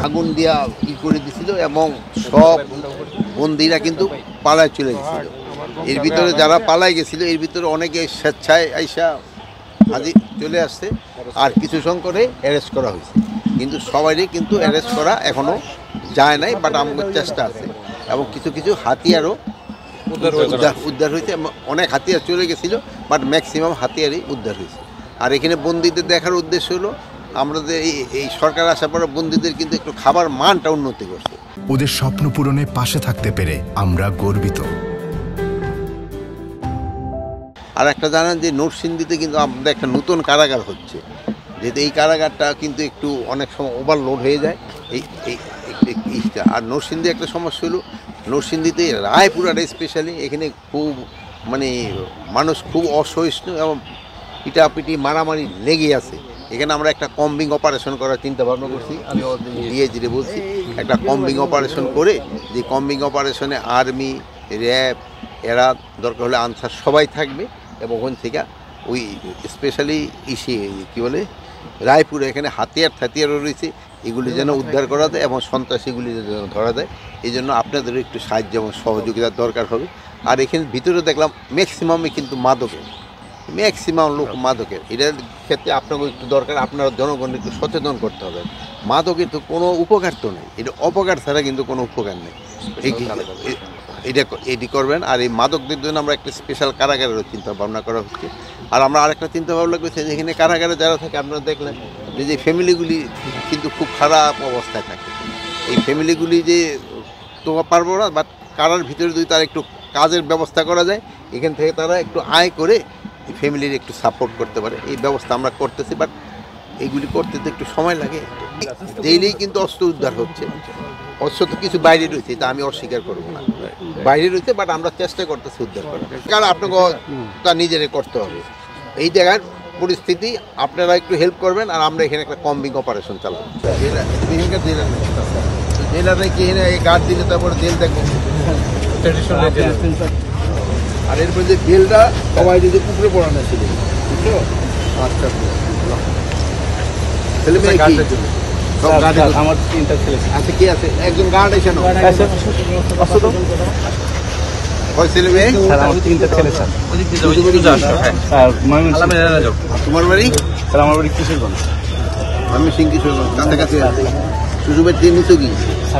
আগুন দিয়া ই করে দিছিল এবং সব বন্দীরা কিন্তু পালায় চলে গেছিল। এর ভিতরে যারা পালায় গেছিল এর ভিতরে অনেকে স্বেচ্ছায় আইসা আজি চলে আসছে, আর কিছু সংখ্যকে অ্যারেস্ট করা হয়েছে, কিন্তু সবাইকে কিন্তু অ্যারেস্ট করা এখনো যায় নাই, বাট আমাদের চেষ্টা আছে। এবং কিছু কিছু হাতিয়ারও উদ্ধার হয়েছে, অনেক হাতিয়ার চলে গেছিল, বাট ম্যাক্সিমাম হাতিয়ারই উদ্ধার হয়েছে। আর এখানে বন্দীদের দেখার উদ্দেশ্য হলো আমাদের এই সরকার আসার পর বন্দীদের কিন্তু একটু খাবার মানটা উন্নতি করছে। ওদের স্বপ্ন পূরণে পাশে থাকতে পেরে আমরা গর্বিত। আর একটা জানেন যে নরসিংদীতে কিন্তু আমাদের একটা নতুন কারাগার হচ্ছে, যেহেতু এই কারাগারটা কিন্তু একটু অনেক সময় ওভারলোড হয়ে যায় এইটা। আর নরসিংদী একটা সমস্যা হলো, নরসিংদীতে রায়পুরাটা স্পেশালি এখানে খুব মানে মানুষ খুব অসহিষ্ণু এবং পিটাপিটি মারামারি লেগে আছে। এখানে আমরা একটা কম্বিং অপারেশন করার চিন্তা ভাবনা করছি। আমি ডিআইজিরে বলছি একটা কম্বিং অপারেশন করে, যে কম্বিং অপারেশনে আর্মি, র্যাব, এরা দরকার হলে আনসার সবাই থাকবে, এবং ওখান থেকে ওই স্পেশালি কী বলে রায়পুরে এখানে হাতিয়ারও রয়েছে, এগুলি যেন উদ্ধার করা যায় এবং সন্ত্রাসীগুলি যেন ধরা যায়। এই জন্য আপনাদেরও একটু সাহায্য এবং সহযোগিতার দরকার হবে। আর এখানে ভিতরে দেখলাম ম্যাক্সিমামই কিন্তু ম্যাক্সিমাম লোক মাদকের। এটার ক্ষেত্রে আপনাকেও একটু দরকার, আপনারা জনগণকে একটু সচেতন করতে হবে। মাদকের তো কোনো উপকার তো নেই, এটা অপকার ছাড়া কিন্তু কোনো উপকার নেই। এটি করবেন। আর এই মাদকদের জন্য আমরা একটা স্পেশাল কারাগারেরও চিন্তা ভাবনা করা হচ্ছে। আর আমরা আরেকটা চিন্তা ভাবনা করছি, যেখানে কারাগারে যারা থাকে আপনারা দেখলেন যে ফ্যামিলিগুলি কিন্তু খুব খারাপ অবস্থায় থাকে। এই ফ্যামিলিগুলি যে তো পারবো না, বাট কারার ভিতরে যদি তারা একটু কাজের ব্যবস্থা করা যায়, এখান থেকে তারা একটু আয় করে ফ্যামিলির একটু সাপোর্ট করতে পারে, এই ব্যবস্থা আমরা করতেছি। বাট এইগুলি করতে তো একটু সময় লাগে। ডেইলি কিন্তু অস্ত্র উদ্ধার হচ্ছে, অস্ত্র তো কিছু বাইরে রয়েছে, তা আমি অস্বীকার করবো না, বাইরে রয়েছে, বাট আমরা চেষ্টা করতেছি উদ্ধার করার। কারণ আপনাকে তা নিজেরাই করতে হবে। এই জায়গার পরিস্থিতি আপনারা একটু হেল্প করবেন, আর আমরা এখানে একটা কম্বিং অপারেশন চালাবো। জেলারে কি গার্ড দিলে তারপরে জেল দেখবো, আর এরপরে যে বেলটা সবাই যদি পুকুরে পড়ানো ছিল, বুঝছো? আচ্ছা, ছেলে মেয়ে আমার 3টা ছেলে আছে। কি আছে? একজন গার্ড এসে ছেলে মেয়ে 3টা ছেলে। তোমার বাড়ি? আমার বাড়ি কিশোরগঞ্জ। আমি সিং কিশোরগঞ্জ, কাছাকাছি। সুযোগের দিন নিতো কি?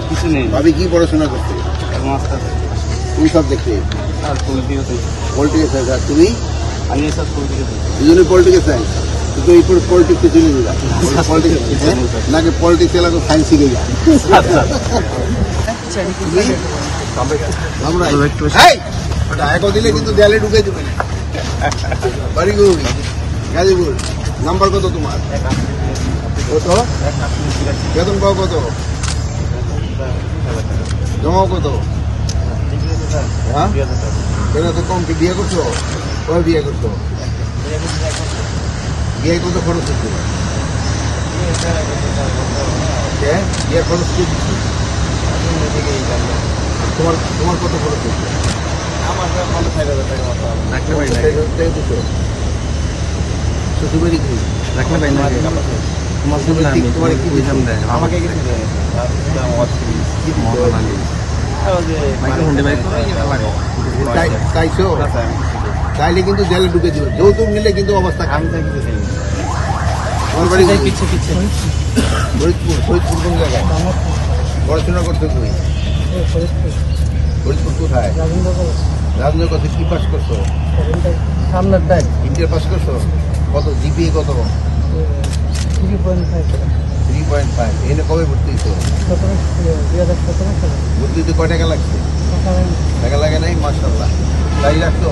কিছু নেই। ভাবি কি পড়াশোনা করতে? তুমি সব দেখতে পলিটিক্যাল সায়েন্স। আর তুমি? দুজনে পলিটিক্যাল সায়েন্স। তো এই পলিটিক্সে চলে দিলাম নাকি পলিটিক্স এলা তো সায়েন্স শিখে যায়। একও দিলে কিন্তু দেয়ালে ঢুকে দেবে। বাড়ি গুড, গাজীপুর। নাম্বার কত তোমার? কত বেতন পাও? কত জমাও? কত? হ্যাঁ, এটা তো কম। বিয়ে করছো? কবে বিয়ে করছো? বিয়ে কত খরচ হচ্ছে? বিয়ে খরচ কি? তোমার কত খরচ হচ্ছে? শ্বশুরবাড়ি কি? তোমার কি আমাকে চাইছো? চাইলে কিন্তু জেলে ঢুকে দিবে। যৌতুক নিলে কিন্তু অবস্থা ফরিদপুর। ফরিদপুর কোন জায়গায় পড়াশোনা করতে? তুমি ফরিদপুর কোথায়? রাজেন্দ্র কত? কি পাস করছো? ইন্টার পাস করছো? কত জিপিএ? কত? 3.5। এখানে কবে ভর্তি হইছো? ভর্তি হইতে কয় টাকা লাগছে? টাকা লাগে নাই? মাশাআল্লাহ। তাই রাখতো?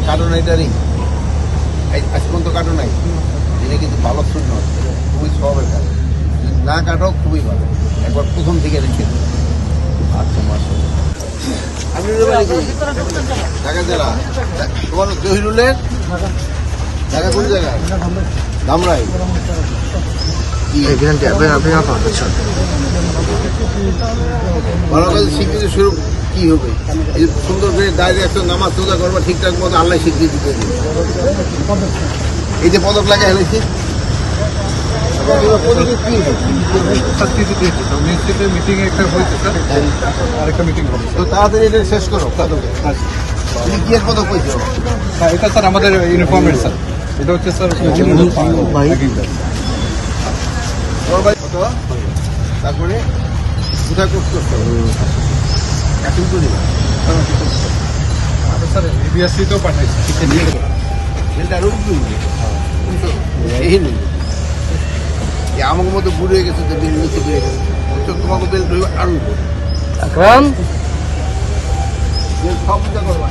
কাটো নাই দাঁড়ি? আজ পর্যন্ত কাটো নাই? এটা কিন্তু ভালো শূন্য, খুবই স্বভাবের কাজ। না কাটো খুবই ভালো, একবার প্রথম থেকে রেখে দেবো। আচ্ছা, মাশাআল্লাহ। আপনি ঢাকা জেলা? তোমার জহিরুলের ঢাকা কোন জায়গায়? ধামরাই। ভালো কাজ শিখতে শুরু কি হবে? এই সুন্দর করে দাঁড়িয়ে একটা নামাজ রোজা করবা ঠিকঠাক মতো আল্লাহ শিখিয়ে দিতে দিবে। এই যে পদক লাগা হয়েছে মিটিং একটা হয়েছে স্যার, আরেকটা মিটিং হবে। তো তাড়াতাড়ি এটা শেষ করো। তুমি কি এর পদক পেয়েছো? এটা স্যার আমাদের ইউনিফর্মের স্যার, এটা হচ্ছে স্যার কত? তারপরে কোথায় কোর্স করছো? এখন তো দিবা স্যার বিএসসিতেও পাঠাইছি। বেলটা রোগ এই নেই আমার মতো বুড়ো হয়ে গেছে, তো বেল নিচে বেড়ে গেছে। তোমাকে বেল ধরবে আরো আকরাম বেল সব পূজা করবা।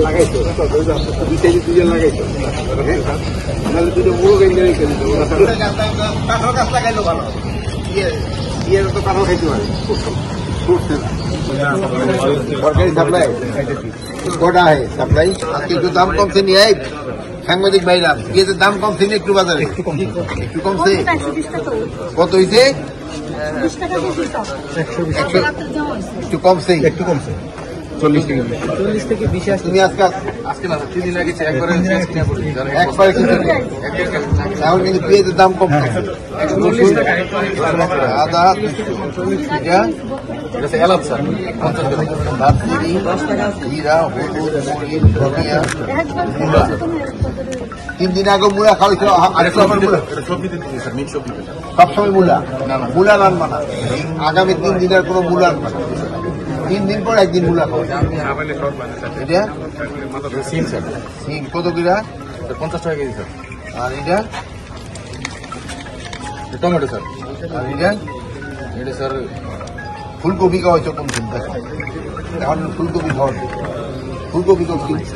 লাগাইছো লাগাইছো নাহলে দুটো বুড়ো গাইলে রেখে দিত। কাঁঠাল গাছ লাগাইলো ভালো, ইয়ে তো কাঁঠাল খাইতে পারে, ফুটছে না। সরকারি সাপ্লাই কটা হয় সাপ্লাই? আজকে একটু দাম কমছে নিয়ে সাংবাদিক ভাইরা, পেঁয়াজের দাম কমছে নি একটু বাজারে? একটু কমছে। কত হয়েছে? একটু কমছে, একটু কমছে 40 থেকে 20। তুমি আজকে আজকে না 3 দিন আগে একবারে একবারে কিন্তু এখন কিন্তু পেঁয়াজের দাম কম থাকে। আদা এলাচ স্যার 50 টাকা, দারচিনি, জিরা, হলুদ, মরিচ, ধনিয়া, মূলা। 3 দিন আগে মূলা খাওয়াইছো, সবসময় মূলা মূলা রান্না না। আগামী 3 দিনের কোনো মূলা রান্না না। 3 দিন পর একদিন মূলা খাওয়া। এটা সিম স্যার সিম কত কিরা? 50 টাকা কেজি স্যার। আর এটা টমেটো স্যার, আর এটা এটা স্যার ফুলকপি খাওয়াইছো কোন দিন? দেখো এখন ফুলকপি খাওয়াচ্ছে, ফুলকপি কম কিনছে।